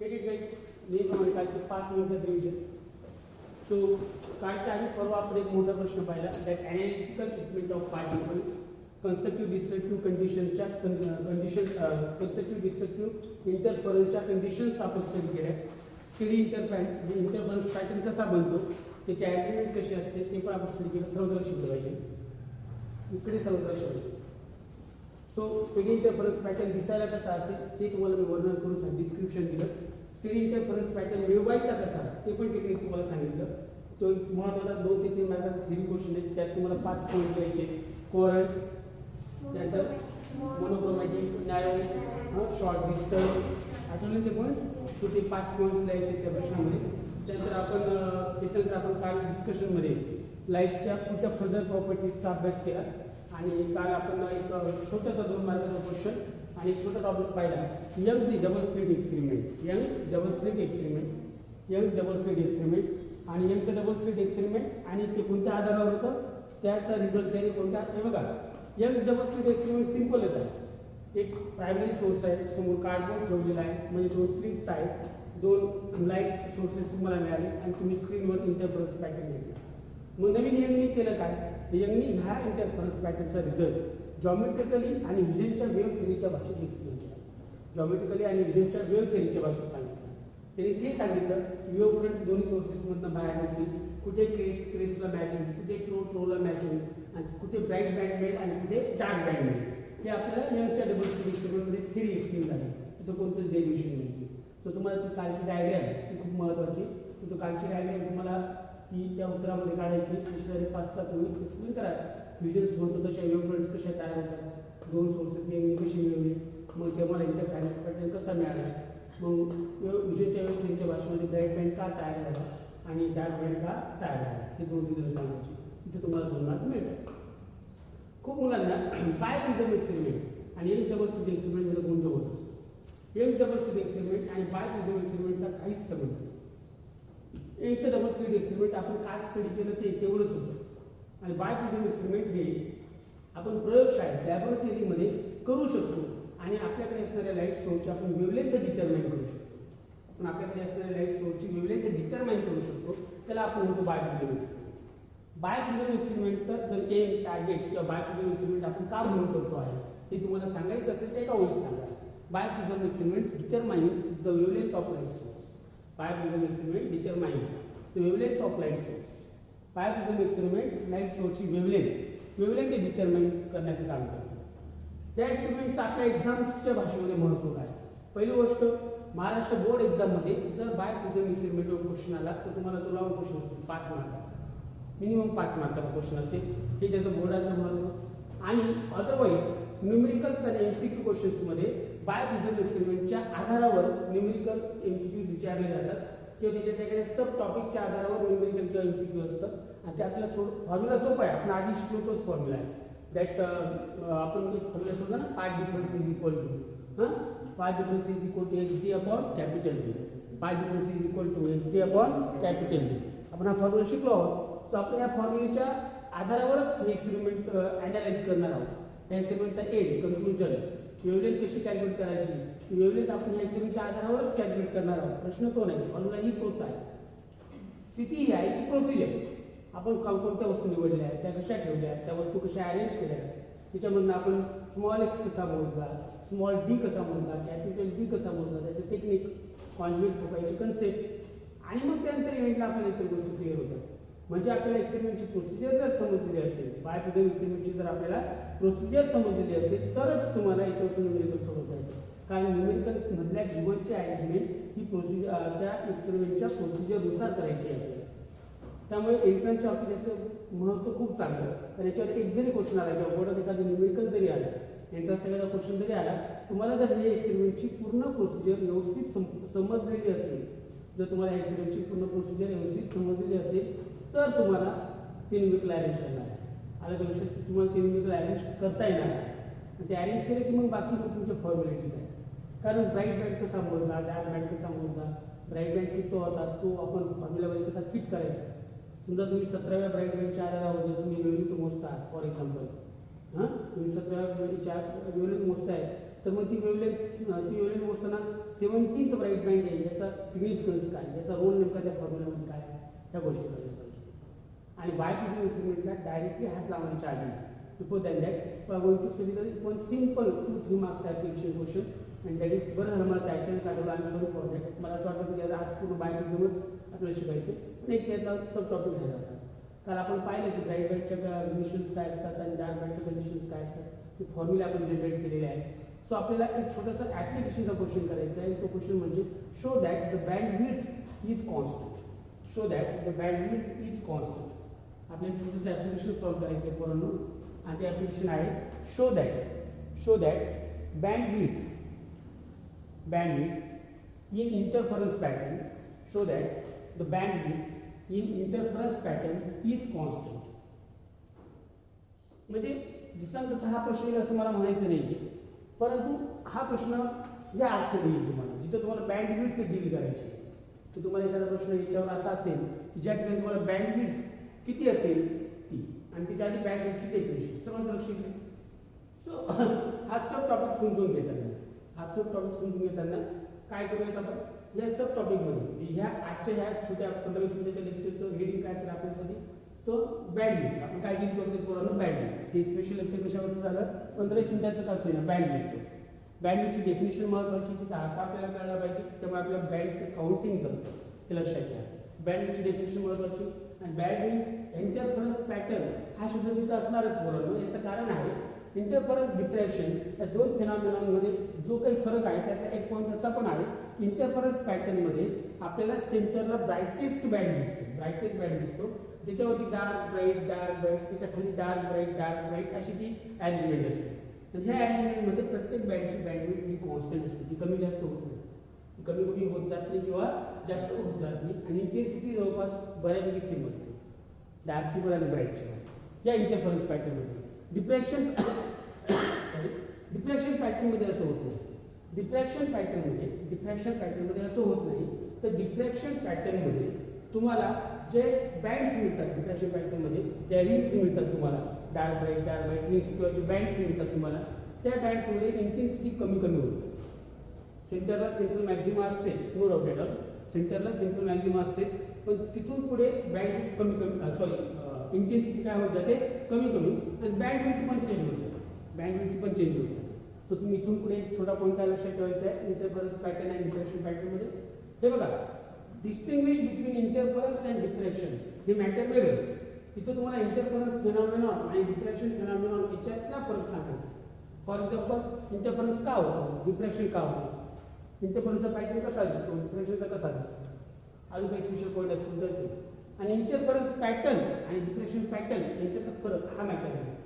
ठीक आहे नेहमीप्रमाणे कालचे 5 मिनिटात रिव्हिजन. सो कालच्या आधी परवा आपण एक मोठा प्रश्न पाहिला that analytical treatment of particles constructive destructive कंडिशनच्या कन्स्ट्रक्टिव्ह डिस्ट्रक्टिव्ह इंटरफरन्सच्या कंडिशन्स आपण स्टडी केल्या. स्टडी इंटरफरन्स पॅटर्न कसा बनतो, त्याची ॲग्रीमेंट कशी असते ते पण आपण स्टडी केलं. सर्व शिकलं पाहिजे, इकडे सर्व शिकलं. सो स्टडी इंटरफरन्स पॅटर्न दिसायला कसा असेल ते तुम्हाला मी वर्णन करून डिस्क्रिप्शन दिलं. स्टडी इंटरफरन्स पॅटर्न मिळवायचा कसा ते पण टेक्निक तुम्हाला सांगितलं. तो महत्त्वाचा 2 ते 3 मार्काचा थ्री क्वेश्चन आहेत, त्यात तुम्हाला 5 पॉईंट द्यायचे. कोरंट, त्यानंतर monochromatic, narrow, short distance, Athawale ते पॉईंट्स. तो ते 5 पॉईंट्स लिहायचे त्या प्रश्नामध्ये. त्याच्यानंतर आपण काल डिस्कशनमध्ये लाईटच्या पुढच्या फर्दर प्रॉपर्टीजचा अभ्यास केला आणि काल आपण एक छोटासा 2 मार्काचा क्वेश्चन आणि एक छोटा टॉपिक पाहिला, Young's double slit experiment. Young's double slit experiment आणि यंगचं डबल स्लिट एक्सपेरिमेंट आणि ते कोणत्या आधारावर होतं, त्याचा रिझल्ट त्याने कोणत्या. हे बघा, यंग्स डबल स्लिट एक्सपेरिमेंट सिम्पलच आहे. एक प्रायमरी सोर्स आहे, समोर कार्डबोर्ड ठेवलेला आहे, म्हणजे 2 स्लिट्स आहेत, 2 लाईट सोर्सेस तुम्हाला मिळाले आणि तुम्ही स्क्रीनवर इंटरफरन्स पॅटर्न घेतला. मग नवीन यंगनी केलं काय, यंगनी ह्या इंटरफरन्स पॅटर्नचा रिझल्ट जॉमेट्रिकली आणि व्हिजनच्या वेव्ह थेअरीच्या भाषेत एक्सप्लेन केला. जॉमेट्रिकली आणि व्हिजनच्या वेव्ह थेअरीच्या भाषेत सांगितलं. त्यांनी हे सांगितलं की वेव्ह फ्रंट दोन्ही सोर्सेसमधनं बाहेर निघली, कुठे क्रेसला मॅच होईल, कुठे ट्रोला मॅच होईल आणि कुठे ब्राईट बँड मिळेल आणि कुठे डार्क बँड मिळेल. हे आपल्याला यंगच्या डबल स्लिट एक्सपेरिमेंटमध्ये थेअरी एक्सप्लेन झाली. तिथं कोणतंच डेरिव्हेशन नाही. सो तुम्हाला ती कालची डायग्रॅम ती खूप महत्त्वाची. तो कालची डायग्रॅम तुम्हाला ती त्या उत्तरामध्ये काढायची. दुसऱ्या 5-7 मिनिट एक्सप्लेन करा. व्हिजन्स म्हणतो तशा वेव्ह फ्रंट्स कशा तयार होतात, 2 सोर्सेस यंगनी कशी मिळवली, मग तेव्हा इंटरफरन्स पॅटर्न कसा मिळाला, मग व्हिजनच्या वेव्ह थेअरीच्या भाषेमध्ये ब्राईट बँड का तयार झाला आणि डार्क बँड का तयार झाला, हे 2 रिझल्ट सांगायचे. इथे तुम्हाला 2 मार्क मिळतात. खूप मुलांना बाय प्रिझम एक्सपेरिमेंट आणि यंग्स डबल स्लिट एक्सपेरिमेंटमध्ये गोंधळ होत असतो. यंग्स डबल स्लिट एक्सपेरिमेंट आणि बाय प्रिझम एक्सपेरिमेंटचा काहीच संबंध नाही. यंगचं डबल स्लिट एक्सपेरिमेंट आपण काय स्टडी केलं ते तेवढंच होतं आणि बाय प्रिझम एक्सपेरिमेंट हे आपण प्रयोगशाळेत लॅबोरेटरीमध्ये करू शकतो आणि आपल्याकडे असणाऱ्या लाईट सोर्सची आपण वेव्हलेंथ डिटरमाइन करू शकतो. आपण आपल्याकडे असणाऱ्या लाईट सोर्सची वेव्हलेंथ डिटरमाइन करू शकतो, त्याला आपण म्हणतो bye prism experiment. Biprism एक्सपेरिमेंटचं जर एम टार्गेट किंवा बाय प्रिझम एक्सपेरिमेंट आपण का म्हणून करतो आहे हे तुम्हाला सांगायचं असेल तर एका ओळीत सांगा. By prism experiments determines the wavelength of light source. By prism experiment determines the wavelength of light source. By prism experiment light सोर्सची वेव्हलेंथ डिटरमाइन करण्याचं काम करतो. त्या एक्सपेरिमेंटचं आपल्या एक्झाम्सच्या भाषेमध्ये महत्त्व काय. पहिली गोष्ट, महाराष्ट्र बोर्ड एक्झाममध्ये जर बाय प्रिझम एक्सपेरिमेंटवर क्वेश्चन आला तर तुम्हाला तो लावून क्वेश्चन असेल 5 मार्काचा, मिनिमम 5 मार्काचा क्वेश्चन असेल. हे त्याचं बोर्डाचं महत्त्व. आणि अदरवाईज न्यूमेरिकल्स आणि एमसीक्यू क्वेश्चन्समध्ये बाय प्रिझम एक्सपेरिमेंटच्या आधारावर न्यूमेरिकल एमसीक्यू विचारले जातात किंवा त्याच्या एखाद्या सब टॉपिकच्या आधारावर न्यूमेरिकल किंवा एमसीक्यू असतं आणि त्यातला फॉर्म्युला सोपा आहे. आपण आधी शिकलो तोच फॉर्म्युला आहे. दॅट आपण एक फॉर्म्युला शोधला ना, part difference is equal to part difference is equal to HD upon capital D. Part difference is equal to HD upon capital D. आपण हा फॉर्म्युला शिकलो आहोत. सो आपण या फॉर्म्युलेच्या आधारावरच हे एक्सपेरिमेंट ॲनालाइज करणार आहोत. या एक्सपेरिमेंटचा एंड कन्क्लुजन, वेव्हलेंथ कशी कॅल्क्युलेट करायची, वेव्हलेंथ आपण या एक्सपेरिमेंटच्या आधारावरच कॅल्क्युलेट करणार आहोत. प्रश्न तो नाही, फॉर्म्युला ही तोच आहे. स्थिती ही आहे की प्रोसिजर आपण कोणत्या वस्तू निवडल्या आहेत, त्या कशा ठेवल्या, त्या वस्तू कशा अरेंज केल्या, त्याच्यामधून आपण स्मॉल एक्स कसा मोजला, स्मॉल डी कसा मोजला, कॅपिटल डी कसा मोजला, त्याचं टेक्निक, कॉन्ज्युगेट ठोकायची कन्सेप्ट आणि मग त्यानंतर इव्हेंटला आपल्याला इतर गोष्टी क्लिअर होतात. म्हणजे आपल्याला एक्सपेरिमेंटची प्रोसिजर जर समजलेली असेल, बाय प्रिझम एक्सपेरिमेंटची जर आपल्याला प्रोसिजर समजलेली असेल तरच तुम्हाला याच्यावरती न्यूमेरिकल सोडवता येतं. कारण न्यूमेरिकल मधल्या गिव्हनची अरेंजमेंट ही प्रोसिजर त्या एक्सपेरिमेंटच्या प्रोसिजरनुसार करायची आहे. त्यामुळे एंट्रन्सच्या बाबतीत याचं महत्त्व खूप चांगलं. कारण याच्यावर एक जरी क्वेश्चन आला किंवा बोर्डात एखादं न्यूमेरिकल जरी आलं, एंट्रन्सचा एखादा क्वेश्चन जरी आला, तुम्हाला जर हे एक्सपेरिमेंटची पूर्ण प्रोसिजर व्यवस्थित समजलेली असेल, जर तुम्हाला एक्सपेरिमेंटची पूर्ण प्रोसिजर व्यवस्थित समजलेली असेल तर तुम्हाला ते न्यूमेरिकल अरेंज करणार आहे. आलं तर लक्षात, तुम्हाला ते न्यूमेरिकल अरेंज करता येणार आहे. ते अरेंज केलं की मग बाकी मग तुमच्या फॉर्मॅलिटीज आहेत. कारण ब्राईट बँड कसा मोजला, डार्क बँड कसा मोजला, ब्राईट बँड किती होता तो आपण फॉर्म्युलामध्ये कसा फिट करायचा. समजा तुम्ही 17व्या ब्राईट बँडच्या आधारावर तुम्ही वेव्हलेंथ मोजता, फॉर एक्झाम्पल तुम्ही 17व्या वेव्हलेंथ मोजताय तर मग ती वेवलेंथ मोजताना 17th ब्राईट बँड आहे याचा सिग्निफिकन्स काय, याचा रोल नेमका त्या फॉर्म्युल्यामध्ये काय आहे, त्या गोष्टी कळल्या पाहिजे. आणि बायक्विजिंग एक्सपेरिमेंटला डायरेक्टली हात लावण्याच्या आधी before than that going to study the one simple 2-3 marks application question आणि दॅट इज बरं झालं मला त्याच्याने काढवलं. I am sorry for that. मला असं वाटतं की आज पूर्ण बायक्विजिंगच आपल्याला शिकायचे पण एक त्यातला सब टॉपिक राहिला होता. काल आपण पाहिलं की ब्राईट बँडच्या कंडिशन्स काय असतात आणि डार्क बँडच्या कंडिशन्स काय असतात, ते फॉर्म्युला आपण जनरेट केलेले आहे. सो आपल्याला एक छोटासा ॲप्लिकेशनचा क्वेश्चन करायचा आहे. तो क्वेश्चन म्हणजे show that the band width is constant. Show that the band width is constant. आपल्याला एक छोटंसं ॲप्लिकेशन सॉल्व्ह करायचं आहे पोरांनो आणि ते ॲप्लिकेशन आहे show that band width in interference pattern, show that the bandwidth in interference pattern is constant. म्हणजे दिसांत तसा हा प्रश्न येईल असं मला म्हणायचं नाही, परंतु हा प्रश्न या अर्थाने येईल तुम्हाला जिथं तुम्हाला बँडविड्थ डील करायची. तर तुम्हाला एखादा प्रश्न याच्यावर असा असेल की ज्या ठिकाणी तुम्हाला बँडविड्थ किती असेल ती आणि त्याच्या आधी बँडविड्थची डेफिनेशन सर्वांचं लक्ष येईल. सो हा सब टॉपिक समजून घेताना काय करूयात आपण या सब टॉपिकमध्ये ह्या आजच्या ह्या छोट्या 15-20 मिनिटाच्या लेक्चरचं हेडिंग काय असेल आपल्यासाठी तो बँडविड्थ. आपण काय डील करतो पोरांनो बँडविड्थ. हे स्पेशल लेक्चर कशावरती झालं 15-20 मिनिटाचं का असेल बँडविड्थची डेफिनेशन महत्त्वाची की का आपल्याला कळलं पाहिजे. त्यामुळे आपल्या बँडचं काउंटिंगचं हे लक्षात घ्या. बँडविड्थची डेफिनेशन महत्त्वाची आणि बँडविड्थ इंटरफरन्स पॅटर्न हा शब्द तिथं असणारच पोरांनो. याचं कारण आहे इंटरफरन्स डिफ्रॅक्शन या दोन फेनॉमेनॉनमध्ये जो काही फरक आहे त्याचा एक पॉईंट असा पण आहे की इंटरफरन्स पॅटर्नमध्ये आपल्याला सेंटरला ब्राईटेस्ट बँड दिसतो त्याच्यावरती डार्क ब्राईट त्याच्या खाली डार्क ब्राईट अशी ती अरेंजमेंट असते. आणि ह्या अरेंजमेंटमध्ये प्रत्येक बँडची बँडविड्थ ही कॉन्स्टंट असते, ती कमी जास्त होत नाही, ती कमी होत जात नाही किंवा जास्त होत जात नाही आणि इंटेन्सिटी जवळपास बऱ्यापैकी सेम असते डार्कची पण आणि ब्राईटची या इंटरफरन्स पॅटर्नमध्ये. डिफ्रॅक्शन पॅटर्नमध्ये असं होत नाही. डिफ्रॅक्शन पॅटर्नमध्ये असं होत नाही. तर डिफ्रॅक्शन पॅटर्नमध्ये तुम्हाला जे बँड्स मिळतात डिफ्रॅक्शन पॅटर्नमध्ये ज्या रिंग्स मिळतात तुम्हाला डार्क ब्राईट रिंग्स किंवा जे बँड्स मिळतात तुम्हाला त्या बँड्समध्ये इंटेन्सिटी कमी होत जाते. सेंटरला सेंट्रल मॅक्झिमा असतेच, नो डाऊट एट ऑल. सेंटरला सेंट्रल मॅक्झिमा असतेच पण तिथून पुढे बँड इंटेन्सिटी काय होत जाते कमी आणि बँडविड्थ पण चेंज होत जाते. तर तुम्ही इथून पुढे एक छोटा पॉईंट काय लक्षात ठेवायचा आहे इंटरफरन्स पॅटर्न आणि डिफ्रॅक्शन पॅटर्नमध्ये. हे बघा distinguish between interference and diffraction हे मॅटर वेगळं. तिथं तुम्हाला इंटरफरन्स फेनॉमेनॉन आणि डिफ्रॅक्शन फेनॉमेनॉन याच्यातला फरक सांगायचा. फॉर एक्झाम्पल इंटरफरन्स का होतो, डिफ्रॅक्शन का होतो, इंटरफरन्सचा पॅटर्न कसा दिसतो, डिफ्रॅक्शनचा कसा दिसतो, अजून काही स्पेशल पॉईंट असतील तर ते. आणि इंटरफरन्स पॅटर्न आणि डिफ्रॅक्शन पॅटर्न यांच्यातला फरक हा मॅटर आहे.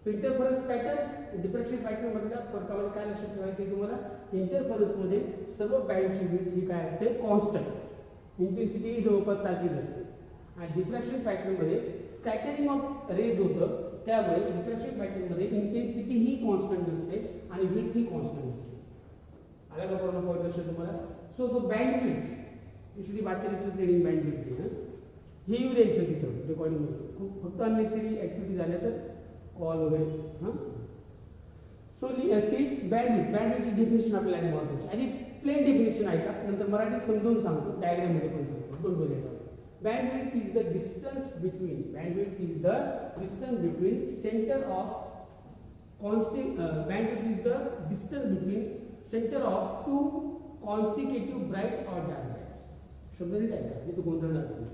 So interference pattern diffraction pattern मधल्या फरकामध्ये काय लक्षात ठेवायचं आहे तुम्हाला, इंटरफरन्समध्ये सर्व बँडची विड्थ ही काय असते कॉन्स्टंट, इंटेन्सिटी ही जवळपास सारखीच असते. आणि डिफ्रॅक्शन पॅटर्नमध्ये स्कॅटरिंग ऑफ रेज होतं त्यामुळे डिफ्रॅक्शन पॅटर्नमध्ये इंटेन्सिटी ही कॉन्स्टंट असते आणि विड्थ ही कॉन्स्टंट असते. आला का पूर्ण पॉईंट लक्षात तुम्हाला. So the band width you should वाचन ट्रेनिंग बँड विड्थ हे येऊ द्यायचं तिथं रेकॉर्डिंगमध्ये. खूप फक्त अननेसेसरी ॲक्टिव्हिटी झाल्या तर कॉल वगैरे सो सी बँडविड्थची डेफिनेशन आपल्याला महत्त्वाची आणि प्लेन डेफिनेशन आहे का नंतर मराठी समजून सांगतो डायग्राममध्ये पण सांगतो. Don't worry. Bandwidth is the distance between centre of two consecutive bright or dark bands. शब्द नीट आहे का, तो गोंधळ लागतो.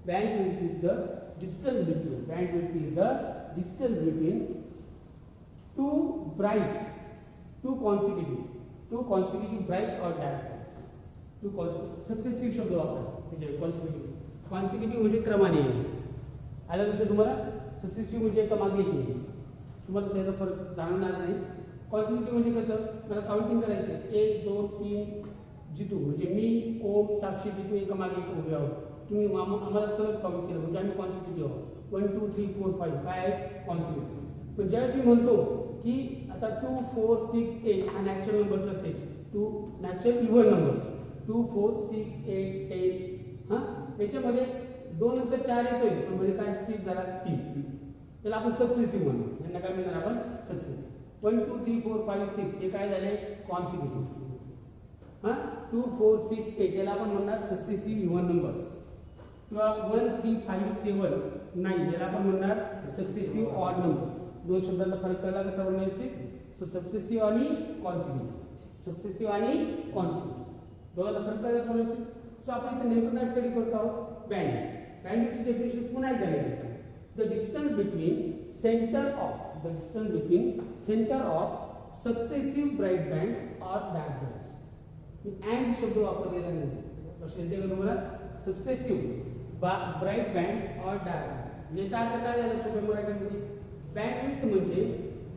Bandwidth is the distance between two consecutive bright or dark bands. Successive शब्द वापरा. consecutive म्हणजे क्रमाने येणे. आलं लक्षात तुम्हाला. सक्सेसिव्ह म्हणजे एका मागे येते, तुम्हाला त्याचा फरक जाणवणार नाही. कॉन्सिक्युटिव्ह म्हणजे कसं, मला काउंटिंग करायचं 1 2 3 जितू म्हणजे मी ओम साक्षी जितू एका मागे एक उभे आहोत. तुम्ही आम्हाला सहज काउंट केलं म्हणजे आम्ही कॉन्सिक्युटिव्ह आहोत. 1 2 3 4 5 काय आहे कॉन्सिक्युटिव्ह. पण ज्यावेळेस मी म्हणतो की आता 2 4 6 8 हा नॅचरल नंबरचा सेट, 2 नॅचरल इव्हन नंबर्स 2 4 6 8 10 याच्यामध्ये 2 नंतर 4 येतोय पण म्हणजे काय स्किप झाला 3, त्याला आपण सक्सेसिव्ह म्हणू. यांना काय म्हणणार आपण सक्सेसिव्ह. 1 2 3 4 5 6 हे काय झाले कॉन्सिक्युटिव्ह. 2 4 6 8 याला आपण म्हणणार सक्सेसिव्ह इव्हन नंबर्स. किंवा 1 3 5 7 9 याला आपण म्हणणार सक्सेसिव्ह ऑड नंबर्स. दोन शब्दांचा फरक कळला का सर्वांना व्यवस्थित. सो सक्सेसिव्ह आणि कॉन्सिक्युटिव्ह, सक्सेसिव्ह आणि कॉन्सिक्युटिव्ह दोघांचा फरक कळला का व्यवस्थित. सो आपण इथे नेमकं काय स्टडी करतो आहोत बँडविड्थ. बँडविड्थची डेफिनेशन पुन्हा एकदा लिहायचं. The distance between center of successive bright bands or dark bands. and शब्द वापरलेला नाही. लक्षात येते का तुम्हाला. सक्सेसिव्ह ब्राईट बँड और डार्क बँड याचा अर्थ काय झाला सोप्या मराठीमध्ये. बँडविड्थ म्हणजे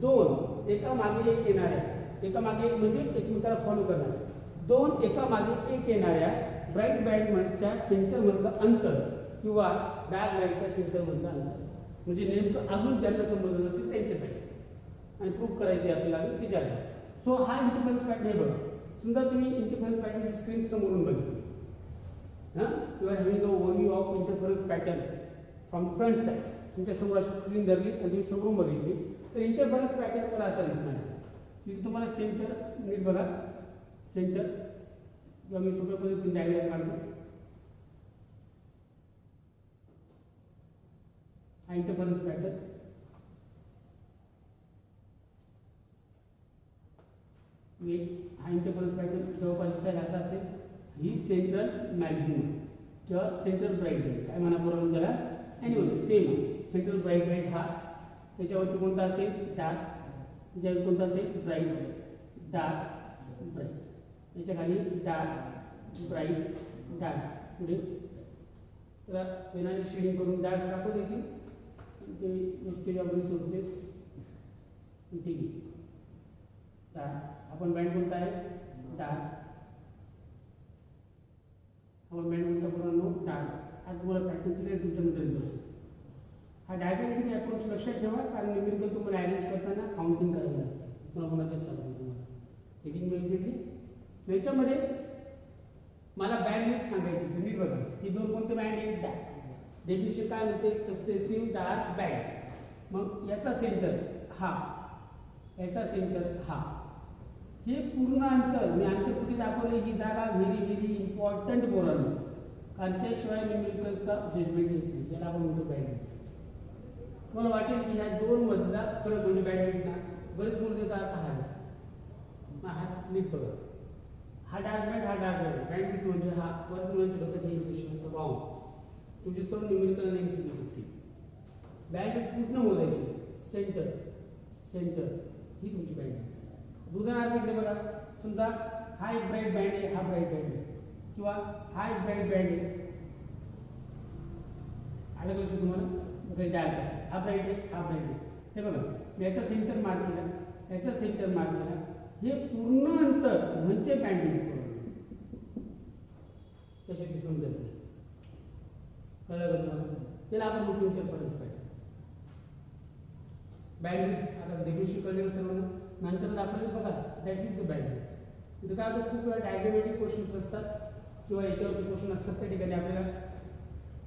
दोन एका मागे एक येणाऱ्या, एका मागे एक म्हणजे एकमेकाला फॉलो करणाऱ्या, दोन एका मागे एक येणाऱ्या ब्राईट बँडच्या सेंटर मधलं अंतर किंवा डार्क बँडच्या सेंटर मधलं अंतर. म्हणजे नेमकं अजून ज्यांना समजलं नसेल त्यांच्यासाठी आणि प्रूव्ह करायचे आपल्याला विचारलं. सो हा इंटरफरन्स पॅटर्न हे बघा. समजा तुम्ही इंटरफरन्स पॅटर्नची स्क्रीन समोरून बघितली. You are having a overview of interference pattern from front side. तुमच्या समोर अशी स्क्रीन धरली आणि तुम्ही समोरून बघितली तर इंटरफरन्स पॅटर्न मला असा दिसणार. तिथे तुम्हाला सेंटर नीट बघा. सेंटर किंवा मी सोप्या पद्धतीने डायग्राम काढतो. हा इंटरफरन्स पॅटर्न. हा इंटरफरन्स पॅटर्न जवळपास दिसायला असा असेल. ही सेंट्रल मॅक्झिमम किंवा सेंट्रल ब्राईट बँड काय म्हणा बरोबर त्याला animal same. Central bright band हा त्याच्यावरती कोणता असेल डार्क, त्याच्यावर कोणता असेल ब्राईट डार्क ब्राईट, याच्या खाली डार्क ब्राईट डार्क. पुढे त्याला पेनाने शेडिंग करून डार्क दाखवता येतील. ते वेस्टेज ऑफ रिसोर्सेस इथे डार्क. आपण बँड कोणता आहे डार्क. आपण बँड कोणता पूर्ण डार्क. आज तुम्हाला पॅटर्न क्लिअर तुमच्या नजरेत बसेल. हा डायग्राम किती अप्रोच लक्षात ठेवा कारण न्यूमेरिकल तुम्हाला अरेंज करताना काउंटिंग करायला लागतं. पुन्हा पुन्हा तेच सांगतो तुम्हाला. हेडिंग बघितली याच्यामध्ये मला बँडविड्थ सांगायची. तुम्ही बघा ही दोन कोणते बँड आहेत डार्क. डेफिनेशन काय म्हणते सक्सेसिव्ह डार्क बँड्स. मग याचा सेंटर हा, याचा सेंटर हा, हे पूर्ण अंतर मी अंतर कुठे दाखवले. ही जागा व्हेरी व्हेरी इम्पॉर्टंट पोरांनो कारण त्याशिवाय न्यूमेरिकलचा जजमेंट येत नाही. याला आपण म्हणतो बँडविड्थ. तुम्हाला वाटेल की ह्या दोन मधला फरक म्हणजे बँडविड्थ ना बरेच मुलं त्याचा अर्थ आहे. हा नीट बघा. हा डार्क बँड, हा डार्क बँड. बँडविड्थ म्हणजे हा बरेच मुलांच्या डोक्यात हे इक्वेशन असतं रॉंग. तुमची सर्व न्यूमेरिकल नाही शिकली. बँडविड्थ पूर्ण मोजायची. सेंटर सेंटर ही तुमची बँडविड्थ. उदाहरणार्थ इकडे बघा. समजा हा एक ब्राईट बँड आहे, हा ब्राईट बँड आहे किंवा हा एक ब्राईट बँड आहे. आलं लक्षात तुम्हाला. डार्क असेल. हा ब्राईट आहे, हा ब्राईट आहे. हे बघा याचा सेंटर मार्क केला, याचा सेंटर मार्क केला. हे पूर्ण अंतर म्हणजे बँडविड्थ. कशाची समजत नाही. कळलं का तुम्हाला. त्याला आपण म्हणतो इंटरफरन्स पॅटर्न. बँडविड्थ आता डेफिनेशन कळलं सर्वांना. नंतर दाखवले बघा दॅट इज द बँडविड्थ. इथं काय होतं खूप वेळा डायग्रामॅटिक क्वेश्चन्स असतात किंवा याच्यावरचे क्वेश्चन असतात. त्या ठिकाणी आपल्याला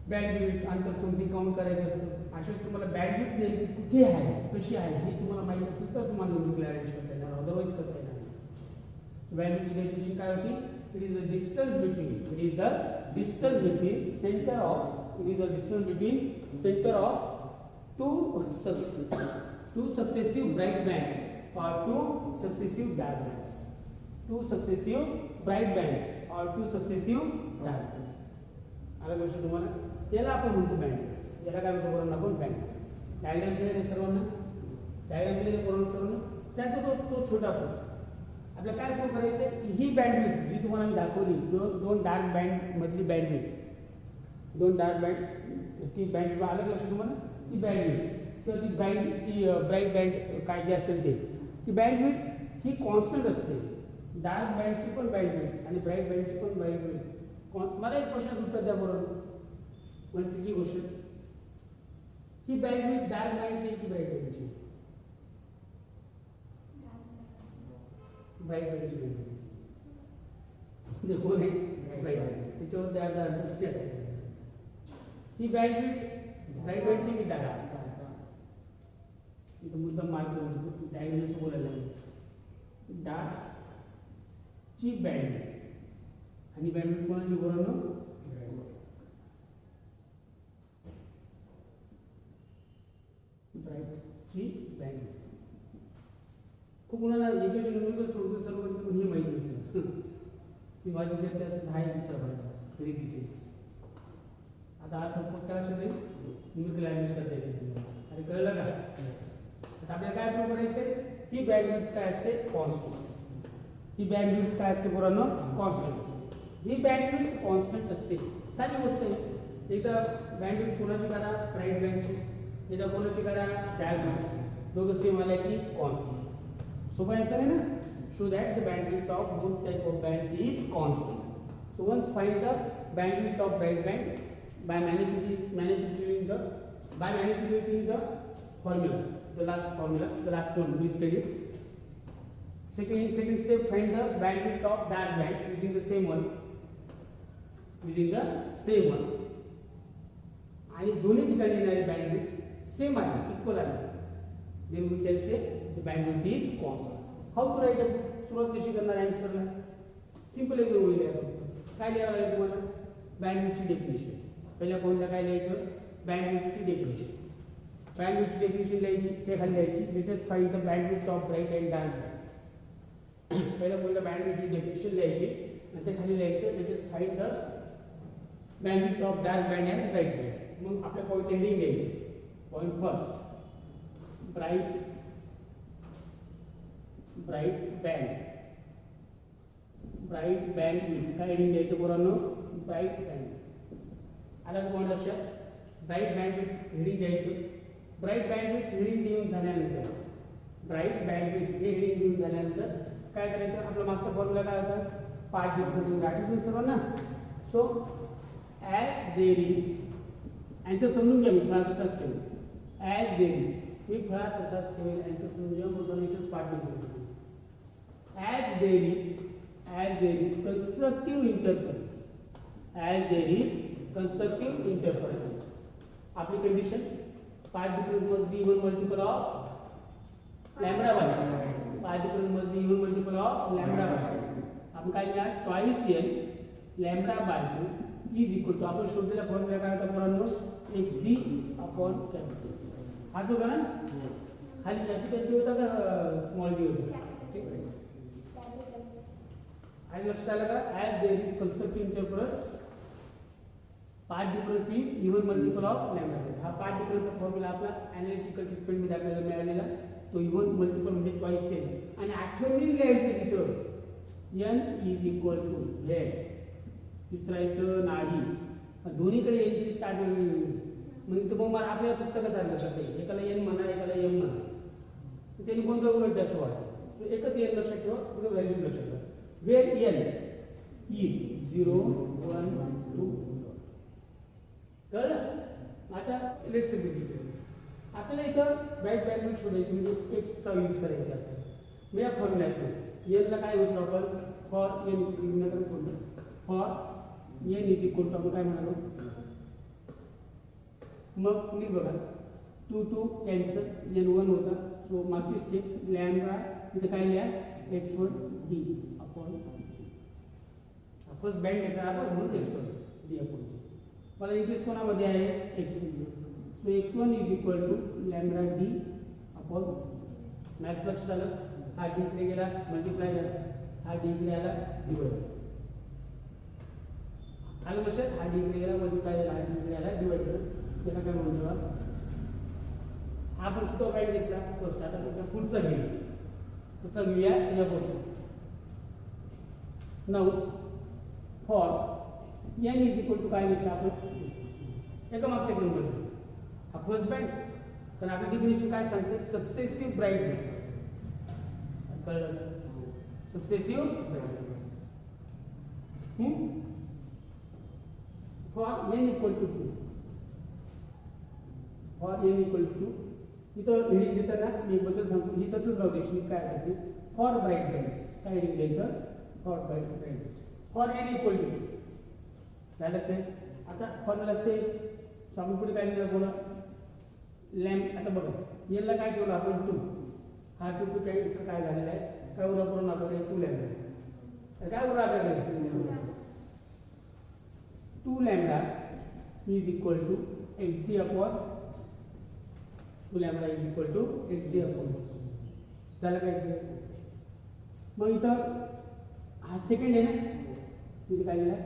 बँडविड्थ अंतर समथिंग काउंट करायचं असतं. अशाच तुम्हाला बँडविड्थ नेमकी कुठे आहे कशी आहे हे तुम्हाला माहिती असेल तर तुम्हाला न्यूमेरिकल अरेंज करता येणार, अदरवाईज करता येणार नाही. बँडविड्थची डेफिनेशन काय होती. It is the distance between, it is the distance between centre of, it is the distance between center of two successive bright bands or two successive dark bands. Two successive bright bands or two successive dark bands. आलं लक्षात तुम्हाला. याला आपण म्हणतो band. याला काय म्हणतो बरोबर आपण बँड. डायग्राम क्लिअर आहे सर्वांना. डायग्राम क्लिअर आहे बरोबर सर्वांना. त्याचा तो छोटा प्रूफ आपल्याला काय प्रूव्ह करायचं की ही बँडविड्थ जी तुम्हाला मी दाखवली दोन डार्क बँड मधली बँडविड्थ, दोन डार्क बँड ती बँड आलं लक्षात तुम्हाला. ती बँडविड्थ किंवा ती ब्राईट बँड काय जे असेल ते ती बँडविड्थ ही कॉन्स्टंट असते. डार्क बँडची पण बँडविड्थ आणि ब्राईट बँडची पण बँडविड्थ. मला एक प्रश्नाचं उत्तर द्या बरोबर. म्हणजे ती गोष्ट ही बँडविड्थ डार्क बँडची की ब्राईट बँडची. ब्राईट बँडची बँडविड्थ कोण आहे ब्राईट बँड. त्याच्यावर त्या अर्थ ही बँडविड्थ ब्राईट बँडची की डार्क. इथं मुद्दाम मार्क होतो डायग्नोस बोलायला लागेल डार्टची बँडविड्थ आणि बँडविड्थ कोणाची पोरांनो ब्राईटची बँडविड्थ खूप मुलांना याच्याशी नंबर सोडतो सर्व पण हे माहिती नसतं ती माझी विद्यार्थी असतात हा एक दुसरा भाग व्हेरी डिटेल्स आता हा फक्त काय असेल न्यूमेरिकल लँग्वेज करता येते तुम्हाला अरे कळलं का आता आपल्याला काय प्रूव्ह करायचंय ही बँडविड्थ काय असते कॉन्स्टंट ही बँडविड्थ काय असते पोरांनो कॉन्स्टंट ही बँडविड्थ कॉन्स्टंट असते साधी गोष्ट आहे एकदा बँडविड्थ कोणाची करा ब्राईट बँडची एकदा कोणाची करा डार्क बँड दोघं सेम आल्या की कॉन्स्टंट सोपा आंसर है ना show that the bandwidth of both type of bands is constant so once find the bandwidth of bright band by manipulating the formula the last one we studied second step find the bandwidth of dark band using the same one आणि दोन्ही ठिकाणी येणारी bandwidth same आहे equal आहे then we can say the bandwidth is constant. How to write it? सुरुवात कशी करणार आन्सरला simple एकदम होईल काय लिहावं लागेल तुम्हाला बँडविड्थची डेफिनेशन पहिल्या पॉईंटला काय लिहायचं बँडविड्थची डेफिनेशन लिहायची ते खाली लिहायची latest find the bandwidth of bright and dark पहिल्या पॉईंटला बँडविड्थची डेफिनेशन लिहायची आणि ते खाली लिहायचं latest find the bandwidth of dark band and bright band मग आपल्या पॉईंटला हेडिंग द्यायचं पॉईंट फर्स्ट bright bandwidth काय हेडिंग द्यायचं पोरांनो ब्राईट बँड आला का पॉईंट लक्षात ब्राईट बँडविड्थ हेडिंग द्यायचं ब्राईट बँडविड्थ हेडिंग देऊन झाल्यानंतर ब्राईट बँडविड्थ हे हेडिंग देऊन झाल्यानंतर काय करायचं आपला मागचा फॉर्म्युला काय होता पाथ डिफरन्स आठवून सर्वांना so as there is answer समजून घ्या मी मला तसाच ठेवू ॲज देर इज मी फळा तसाच ठेवेल आन्सर समजूया मोठ्याच पाठ घेतो as there is constructive interference आपली condition path difference must be even multiple of lambda by path difference must be even multiple of lambda by आपण काय लिहिला twice n lambda by 2 is equal to आपण शोधलेला formula काय होता पोरांनो xd upon capital हाच होता ना खाली कॅपिटल डी होता का स्मॉल डी होता ठीक आहे आणि लक्षात आलं का as there is constructive interference path difference is even multiple of lambda हा पाथ डिफरन्सचा फॉर्म्युला आपला ॲनालिटिकल ट्रीटमेंट मध्ये आपल्याला मिळालेला तो इवन मल्टिपल म्हणजे ट्वाइस n आणि आठवणी लिहायचं तिथं n is equal to z विसरायचं नाही दोन्हीकडे n ची स्टार्टिंग म्हणजे मग मला आपल्या पुस्तकात सारखं करता एकाला n म्हणा एकाला m म्हणा त्यांनी कोणतं उलट जास्त वाटतं एकच n लक्षात ठेवा पुढे व्हॅल्यू लक्षात ठेवा वेर n इज 0 1 2 कळलं आता लेट्स सी डिफरन्स आपल्याला इथं ब्राईट बँडविड्थ शोधायची म्हणजे x चा यूज करायचा आपल्याला मी या फॉर्म्युल्यात n ला काय म्हटलं आपण फॉर n विनाकरण formula for n is equal to आपण काय म्हणालो मग मी बघा 2 2 कॅन्सल n1 होता सो मागची स्टेप लॅम्बडा इथं काय लिहा x1 d upon first band घेतला आपण म्हणून x1 d अपॉन मला इंटरेस्ट कोणामध्ये आहे x1 so x1 is equal to lambda d upon maths लक्षात आलं हा d इकडे गेला मल्टिप्लाय झाला हा d इकडे आला डिवाइड आलं लक्षात हा d इकडे गेला मल्टिप्लाय झाला हा d इकडे आला डिवाइड झाला त्याला काय म्हणतो आपण तो बँड घेतला फर्स्ट आता त्याचा पुढचा घेऊ कसला घेऊया त्याच्या पुढचा now for n is equal to काय घेतलं आपण एका मागचा एक नंबर हा फर्स्ट बँड कारण आपली डेफिनेशन काय सांगते सक्सेसिव्ह ब्राईटनेस कळलं successive brightness for n equal to 2 for n equal to 2 इथं हेडिंग देताना मी एक बद्दल सांगतो ही तसंच राहू दे काय करते फॉर ब्राईट बँड्स काय हेडिंग द्यायचं for bright band for n equal to 2 झालं ते आता फॉर्म्युला सेम सो आपण पुढे काय लिहिणार बोला लॅम्ब आता बघा याला काय ठेवलं आपण 2 हा 2 टू कॅन्सल काय झालेला आहे काय उरा करून आपल्याकडे 2 लॅम्बडा काय उरा आपल्याकडे 2 lambda is equal to xd upon 2 lambda is equal to xd upon झालं काय मग इथं हा सेकंड आहे ना इथे काय लिहिला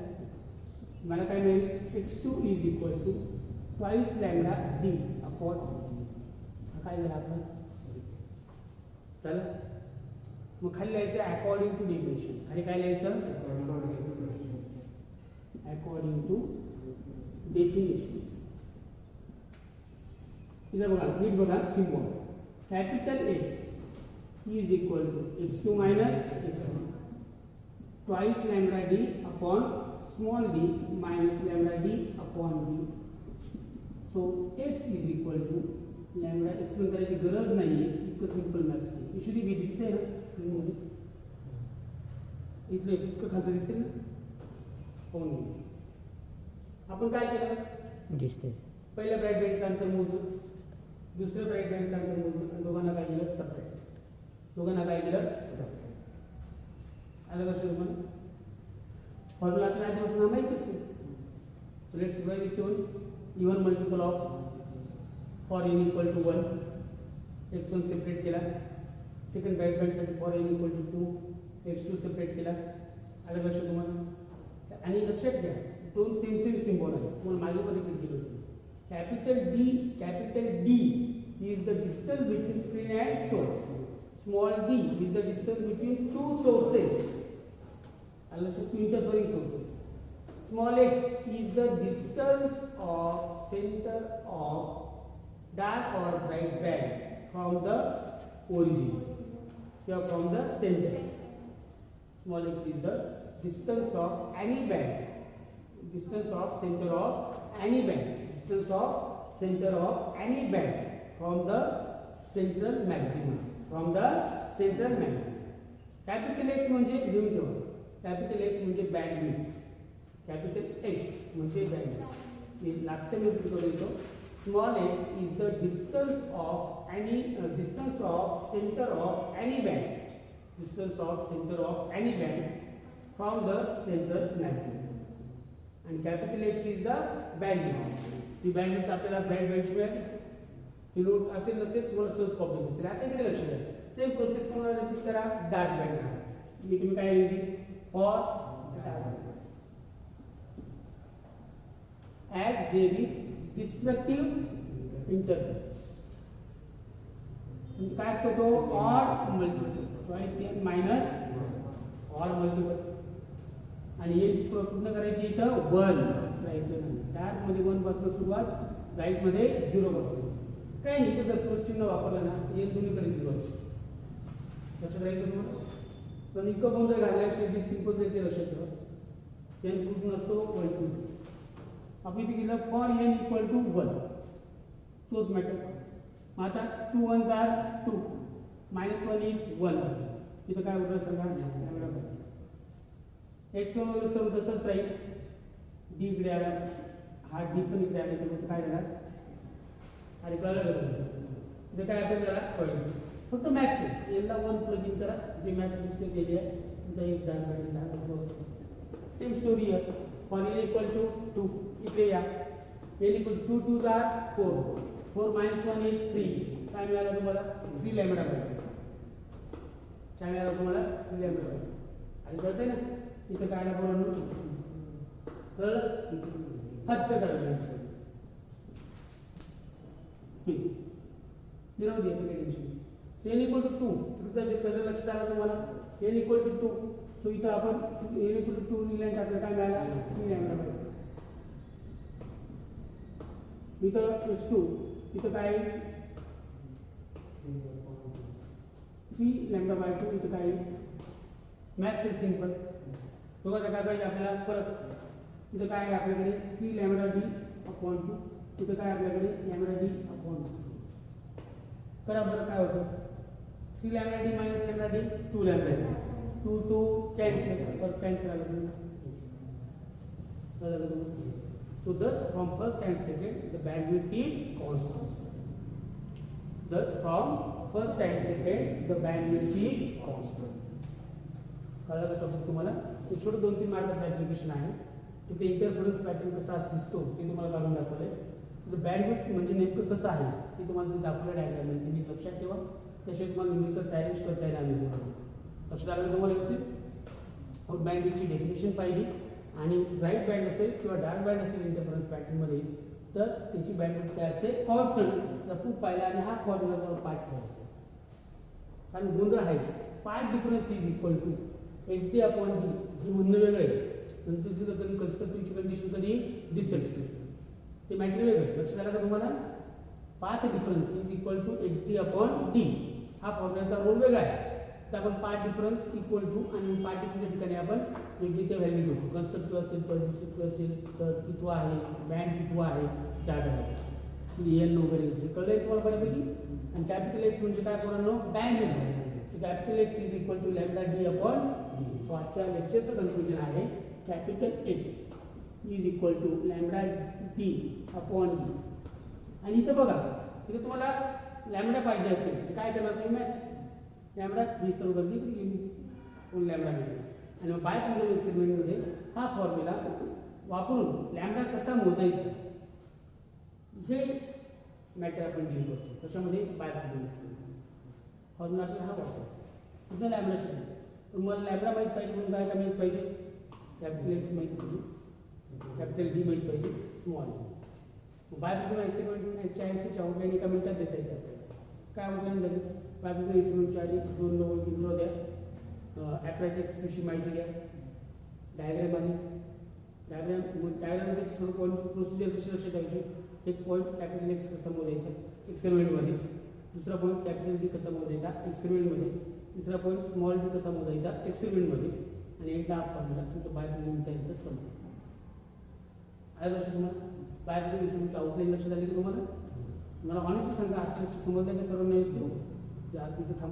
मला काय मिळेल x2 is equal to twice lambda d upon हा काय झालं आपलं झालं मग खाली लिहायचं अकॉर्डिंग टू डेफिनेशन खाली काय लिहायचं अकॉर्डिंग टू डेफिनेशन इधर बघा नीट बघा symbol capital X is equal to x2 minus x1 twice lambda d upon small d minus lambda d upon d so x is equal to lambda explain करायची गरज नाहीये इतकं सिंपल मॅथ्स आहे इशुदी बी दिसते ना स्क्रीनमध्ये इथलं इतकं खालचं दिसेल ना हो आपण काय केलं डिस्टन्स पहिल्या ब्राइट बँडचं अंतर मोजलं दुसऱ्या ब्राइट बँडचं अंतर मोजलं आणि दोघांना काय केलं सेपरेट दोघांना काय केलं सेपरेट आलं लक्षात तुम्हाला फॉर्म्युला आपल्या आधीपासून माहितीच आहे so let's write it once even multiple of for n equal to 1 x1 separate केला सेकंड ब्राइट बँडसाठी for n equal to 2 x2 separate केला आलं लक्षात तुम्हाला आणि लक्षात घ्या दोन सेम सिम्बॉल आहे तुम्हाला मागे पण रिपीट केलं होतं capital D is the distance between screen and source. Small d is the distance between two sources. Unless two interfering sources. Small x is the distance of center of dark or bright band from the origin. Here from the center. Small x is the distance of any band. Distance of center of any band. Distance of center of any band from the central maximum. From the central maximum. Capital X म्हणजे लिहून ठेवा. Capital X म्हणजे bandwidth. Capital X म्हणजे bandwidth. मी last time repeat करतो. Small x is the distance of any distance of center of any band. Distance of center of any band from the central maximum. And capital X is the bandwidth. ती bandwidth आपल्याला bandwidth मिळेल ती note असेल नसेल तुम्हाला सहज copy होईल आता इकडे लक्ष द्या सेम प्रोसेस तुम्हाला रिपीट करा डार्क बँड मी तुम्ही काय लिहिली for as there is destructive interference काय असतो तो or multiple twice n minus or multiple आणि एक पूर्ण करायची इथं 1 राहायचं नाही डार्क मध्ये 1 पासून सुरुवात राईट मध्ये 0 पासून काय नाही इथं जर प्लस चिन्ह वापरलं ना एक दोन्हीकडे 0 असतो लक्षात राहील तुम्हाला पण इतकं गोंधळ घालण्यापेक्षा जी सिंपल आहे ते लक्षात ठेवा n कुठून असतो 1 टू आपण इथे केलं फॉर n इक्वल टू 1 तोच मॅटर मग आता 2 1 आर 2 -1 इज 1 इथं काय उरलं सांगा x1 वगैरे सर्व तसंच राहील d इकडे आला हा d पण इकडे आला तर काय झाला अरे कळलं इथे काय आपल्याला झाला कळलं फक्त मॅथ्स आहे याला 1 प्लग इन करा जे मॅथ्स दिसते केली आहे तुमचा is done by same story आहे फॉर n इक्वल टू 2 इकडे या n equal to 2 2 or 4 4 -1 is 3 काय मिळालं तुम्हाला 3 लॅम्बडा पाहिजे काय मिळालं तुम्हाला 3 लॅम्बडा पाहिजे आणि कळतंय ना इथं काय ना बरोबर तर हद्द करायचं निराव द्यायचं काही टेन्शन n इक्वल टू 2 तुमचं जे पहिलं लक्षात आलं तुम्हाला n इक्वल टू 2 सो इथं आपण n इक्वल टू 2 लिहिल्यानंतर आपल्याला काय मिळालं 3 लॅम्बडा पाहिजे इथं x2 इथं काय 3 लॅम्बडा बाय 2 इथं काय मॅथ्स इज सिंपल बघा काय पाहिजे आपल्याला परत इथं काय आहे आपल्याकडे 3 लॅम्बडा d अपॉन 2 इथं काय आपल्याकडे लॅम्बडा d अपॉन 2 करा बरं काय होतं 3 lambda d minus lambda d 2 lambda d 2 2 cancel परत कॅन्सल आलं तुम्हाला so thus from first and second the bandwidth is constant Thus from first and second the bandwidth is constant. कळलं का topic तुम्हाला? ते छोटं 2-3 मार्काचं ऍप्लिकेशन आहे. तिथे इंटरफरन्स पॅटर्न कसा दिसतो ते तुम्हाला काढून दाखवलंय. तर बँडविड्थ म्हणजे नेमकं कसं आहे ते तुम्हाला दाखवलं डायग्राम मध्ये. तुम्ही लक्षात ठेवा. त्याशिवाय तुम्हाला न्यूमेरिकल अरेंज करता येणार नाही बोर्डवर. लक्षात आलं तुम्हाला व्यवस्थित? और बँडविड्थची डेफिनेशन पाहिली आणि राईट बँड असेल किंवा डार्क बँड असेल इंटरफरन्स पॅटर्न मध्ये तर त्याची बँडविड्थ काय असते? कॉन्स्टंट. तर खूप पाहिला आणि हा फॉर्म्युला पाठ ठेवायचा. कारण गोंधळ आहे. Path difference is equal to XD upon D. हे म्हणणं वेगळं आहे. नंतर तिथं कधी कन्स्ट्रक्टिव्हची कंडिशन कधी दिसेल ते मॅटर वेगळं. लक्षात आलं का तुम्हाला? Path difference is equal to XD upon D. हा फॉर्म्युलाचा रोल वेगळा आहे. तर आपण पाथ डिफरन्स इक्वल टू आणि पाथ डिफरन्सच्या ठिकाणी आपण वेगळी ते व्हॅल्यू घेतो. कन्स्ट्रक्टिव्ह असेल तर डिस्ट्रक्टिव्ह असेल तर कितवा आहे, बँड कितवा आहे त्या आधारावर एन वगैरे कळलंय तुम्हाला बऱ्यापैकी. आणि कॅपिटल एक्स म्हणजे काय पोरांनो? Bandwidth. Capital X is equal to lambda D upon D. So आजच्या लेक्चरचं कन्क्लुजन आहे capital X is equal to lambda D upon D. आणि इथं बघा, इथं तुम्हाला लॅम्बडा पाहिजे असेल तर काय करणार तुम्ही? मॅथ्स लॅम्बडा ही सर्व गर्दी कोण लॅम्बडा मिळेल. आणि मग बायप्रिझम एक्सपेरिमेंटमध्ये हा फॉर्म्युला वापरून लॅम्बडा कसा मोजायचा हे मॅटर आपण डील करतो. त्याच्यामध्ये बायप्रिझम एक्सपेरिमेंट फॉर्म्युला आपल्याला हा वापरायचा. इथं लॅम्बडा शोधायचा. तर मला लॅम्बडा माहीत पाहिजे म्हणून काय माहीत पाहिजे? कॅपिटल एक्स माहीत पाहिजे, कॅपिटल डी माहीत पाहिजे, स्मॉल डी. बायप्रिझम एक्सपेरिमेंटच्या आन्सरच्या आउटलाईन एका मिनिटात देता येते आपल्याला. काय आउटलाईन झाली? बायप्रिझम एक्सपेरिमेंटच्या आधी 2 नोड इंट्रो द्या, ॲपरेटस विषयी माहिती द्या, डायग्राम आली. डायग्राममध्ये थोडं पॉईंट प्रोसिजर कशी लक्षात ठेवायची. एक पॉईंट कॅपिटल एक्स कसा मोजायचा एक्सपेरिमेंटमध्ये, दुसरा पॉईंट कॅपिटल डी कसा मोजायचा एक्सपेरिमेंटमध्ये, तिसरा पॉईंट स्मॉल डी कसा मोजायचा एक्सपेरिमेंटमध्ये, आणि एकदा हा फॉर्म्युला तुमचं बायप्रिझमचा आन्सर संपला. आलं लक्षात तुम्हाला? बायप्रिझम एक्सपेरिमेंटची आउटलाईन लक्षात आली की तुम्हाला? मला ऑनेस्टली सांगा आजचं समजलं का सर्वांना व्यवस्थित? आज तिथं